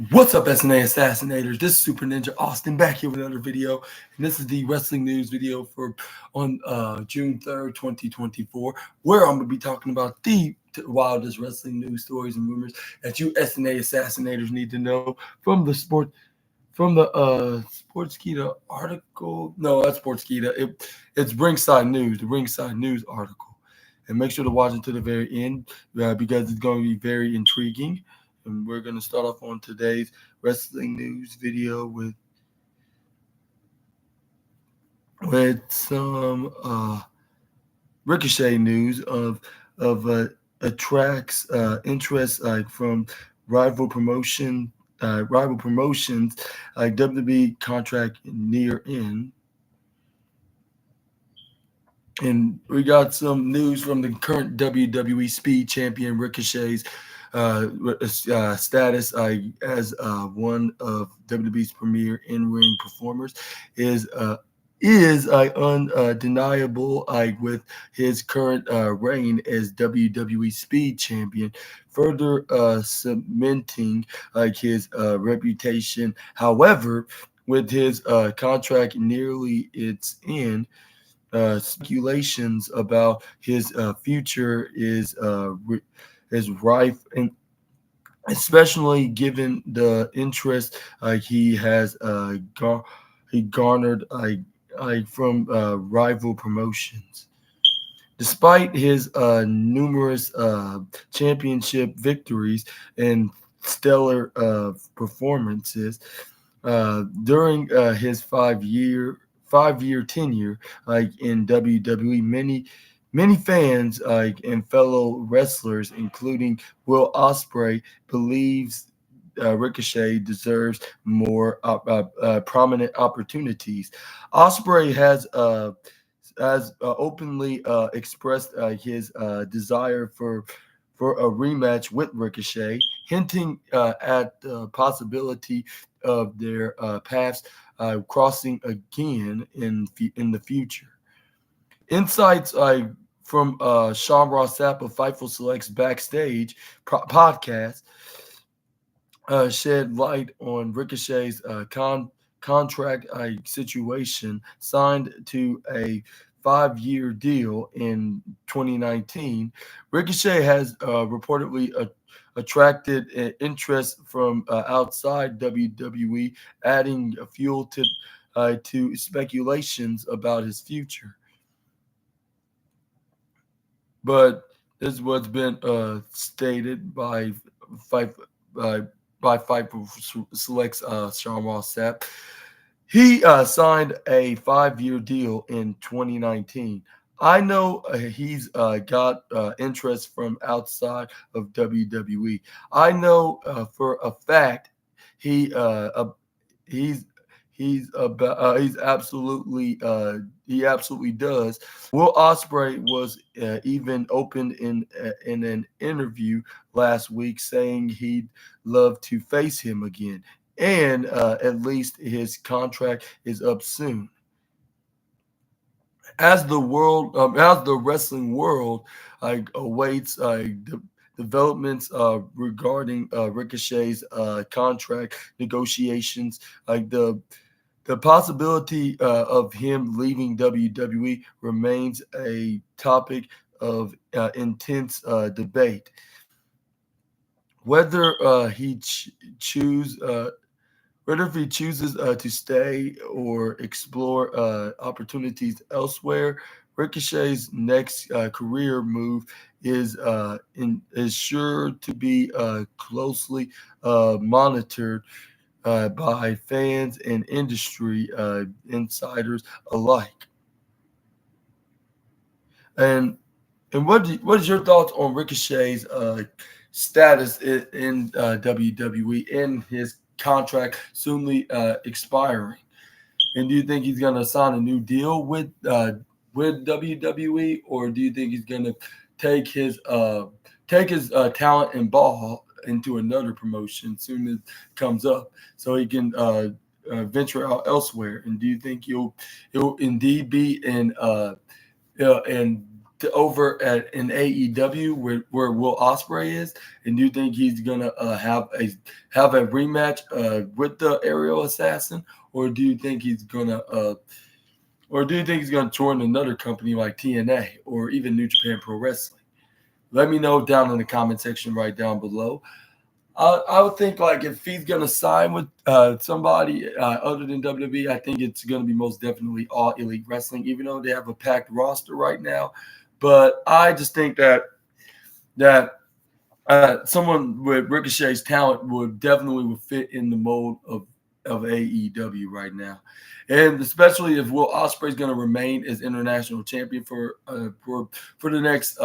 What's up, SNA Assassinators? This is Super Ninja Austin back here with another video, and this is the wrestling news video for on June 3rd, 2024, where I'm going to be talking about the wildest wrestling news stories and rumors that you SNA Assassinators need to know from the Sportskeeda article. No, that's Sportskeeda. It's Ringside News, the Ringside News article, and make sure to watch it to the very end because it's going to be very intriguing. And we're going to start off on today's wrestling news video with some Ricochet news of attracts interest from rival promotion rival promotions like WWE contract near end. And we got some news from the current WWE Speed Champion Ricochet's status as one of WWE's premier in-ring performers is undeniable with his current reign as WWE Speed Champion, further cementing his reputation. However, with his contract nearly its end, speculations about his future is rife, and especially given the interest he garnered from rival promotions. Despite his numerous championship victories and stellar performances during his five-year tenure in WWE, many fans and fellow wrestlers, including Will Ospreay, believes Ricochet deserves more prominent opportunities. Ospreay has openly expressed his desire for a rematch with Ricochet, hinting at the possibility of their paths crossing again in the future. Insights from Sean Ross Sapp of Fightful Select's Backstage podcast shed light on Ricochet's contract situation, signed to a 5-year deal in 2019. Ricochet has reportedly attracted interest from outside WWE, adding fuel to speculations about his future. But this is what's been stated by Fight by Fightful Select's Sean Ross Sapp. He signed a 5-year deal in 2019. I know he's got interest from outside of WWE. I know for a fact he he's he's absolutely he absolutely does. Will Ospreay was even open in an interview last week, saying he'd love to face him again, and at least his contract is up soon. As the wrestling world awaits developments regarding Ricochet's contract negotiations, the possibility of him leaving WWE remains a topic of intense debate. Whether whether if he chooses to stay or explore opportunities elsewhere, Ricochet's next career move is sure to be closely monitored by fans and industry insiders alike. And what is your thoughts on Ricochet's status in WWE and his contract soonly expiring? And do you think he's going to sign a new deal with WWE, or do you think he's going to take his talent and ball into another promotion soon as it comes up, so he can venture out elsewhere? And do you think he'll indeed be in over at in AEW where Will Ospreay is, and do you think he's gonna have a rematch with the Aerial Assassin, or do you think he's gonna join another company like TNA or even New Japan Pro Wrestling? Let me know down in the comment section right down below. I would think like if he's gonna sign with somebody other than WWE, I think it's gonna be most definitely All Elite Wrestling, even though they have a packed roster right now. But I just think that someone with Ricochet's talent would fit in the mold of AEW right now, and especially if Will Ospreay is going to remain as international champion for the next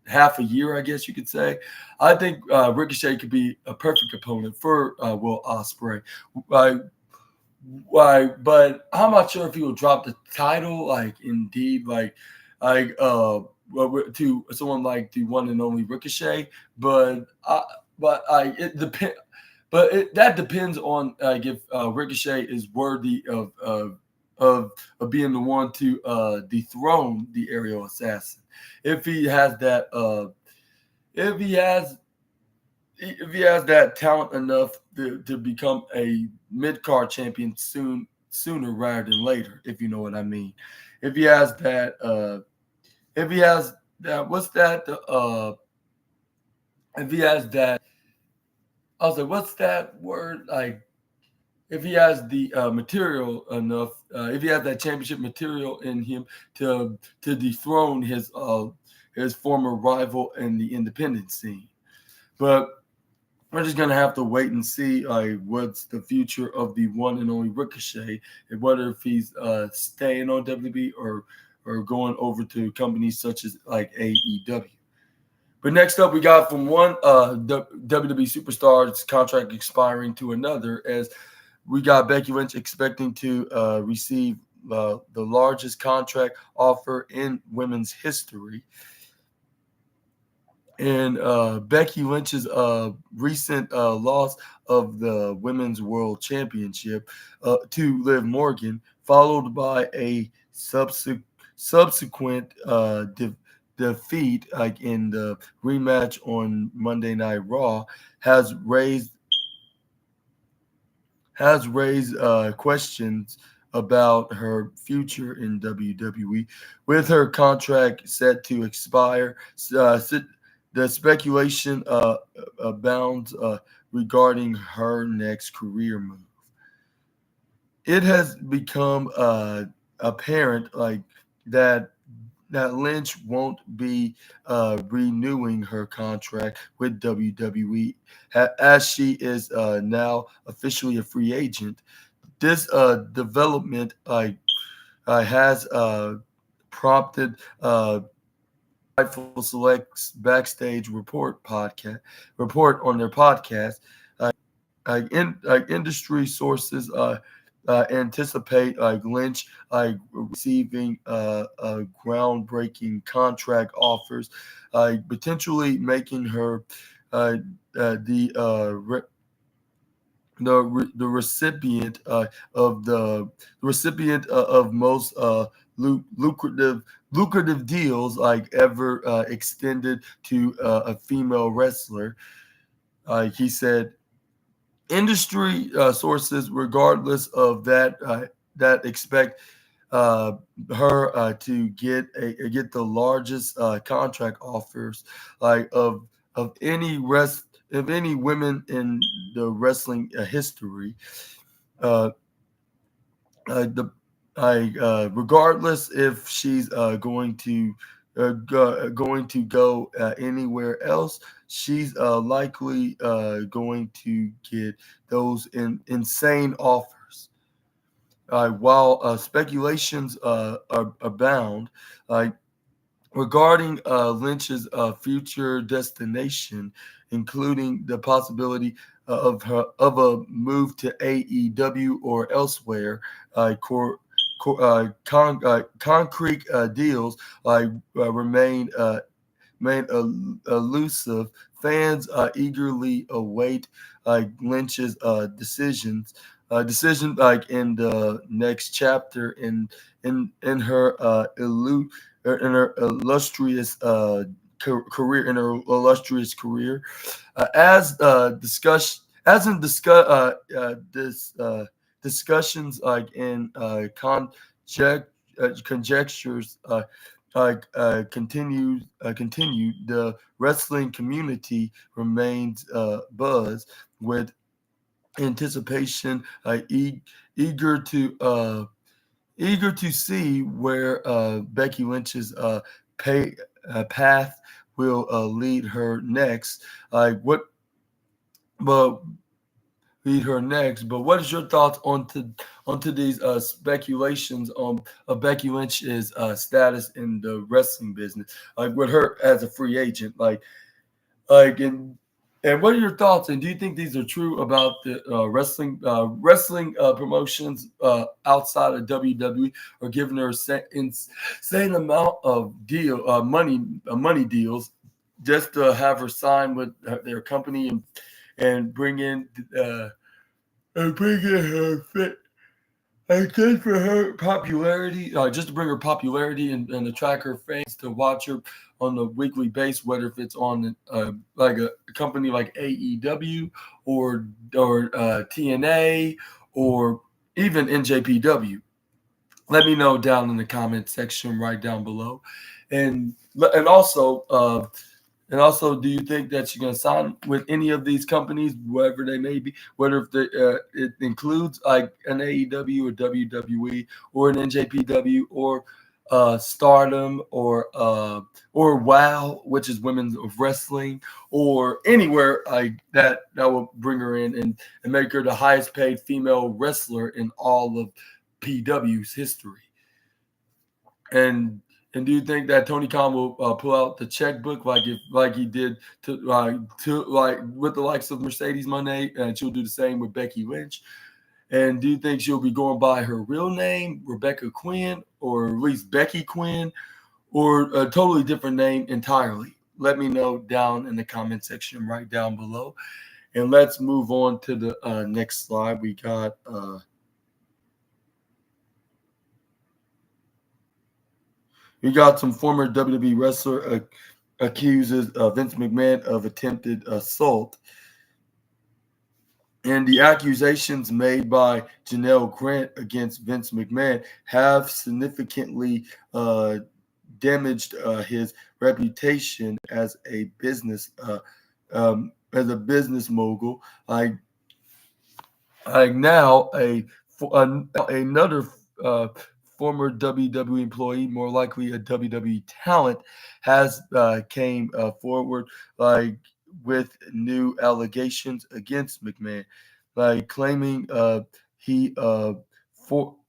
half a year, I guess you could say. I think Ricochet could be a perfect opponent for Will Ospreay. Why? But I'm not sure if he will drop the title. Like indeed, like to someone like the one and only Ricochet. But it depends. But that depends on if Ricochet is worthy of being the one to dethrone the Aerial Assassin. If he has that, if he has if he has that talent enough to become a mid card champion sooner rather than later, if you know what I mean. If he has that, if he has that, what's that? If he has that, I was like, what's that word? Like, if he has the material enough, if he has that championship material in him to dethrone his former rival in the independent scene, but we're just gonna have to wait and see what's the future of the one and only Ricochet, and whether if he's staying on WWE or going over to companies such as like AEW. But next up, we got from one WWE superstar's contract expiring to another, as we got Becky Lynch expecting to receive the largest contract offer in women's history. And Becky Lynch's recent loss of the Women's World Championship to Liv Morgan, followed by a subsequent defeat, like in the rematch on Monday Night Raw, has raised questions about her future in WWE, with her contract set to expire. The speculation abounds regarding her next career move. It has become apparent that Lynch won't be renewing her contract with WWE as she is now officially a free agent. This development has prompted Fightful Select's backstage report on their podcast. Industry sources anticipate Lynch receiving groundbreaking contract offers, potentially making her the recipient of most lucrative deals ever extended to a female wrestler. He said industry sources, regardless of that expect her to get the largest contract offers of any women in the wrestling history. Regardless if she's going to go anywhere else, she's likely going to get those insane offers. While speculations abound, regarding Lynch's future destination, including the possibility of a move to AEW or elsewhere, concrete deals remain elusive. Fans eagerly await Lynch's decision in the next chapter in her career in her illustrious career, as in discussions like in conjectures continued. The wrestling community remains buzz with anticipation, eager to eager to see where Becky Lynch's path will lead her next. What, but lead her next. But what is your thoughts onto these speculations on Becky Lynch's status in the wrestling business, like with her as a free agent, and what are your thoughts? And do you think these are true about the wrestling promotions outside of WWE are giving her insane amount of money deals just to have her sign with their company and bring in her fit and just for her popularity, just to bring her popularity and attract her fans to watch her on a weekly basis, whether if it's on like a company like AEW or TNA or even NJPW. Let me know down in the comment section right down below, and and also. And also, do you think that you're going to sign with any of these companies, wherever they may be, whether if it includes like an AEW or WWE or an NJPW or Stardom or WoW, which is women's of wrestling, or anywhere like that will bring her in and make her the highest paid female wrestler in all of PW's history? And and do you think that Tony Khan will pull out the checkbook like he did to like with the likes of Mercedes Moné, and she'll do the same with Becky Lynch? And do you think she'll be going by her real name, Rebecca Quinn, or at least Becky Quinn, or a totally different name entirely? Let me know down in the comment section right down below. And let's move on to the next slide. We got some former WWE wrestler accuses Vince McMahon of attempted assault. And the accusations made by Janelle Grant against Vince McMahon have significantly damaged his reputation as a business mogul. Like now, another former WWE employee, more likely a WWE talent, has came forward like with new allegations against McMahon, like claiming he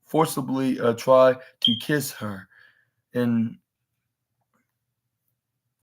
forcibly tried to kiss her, and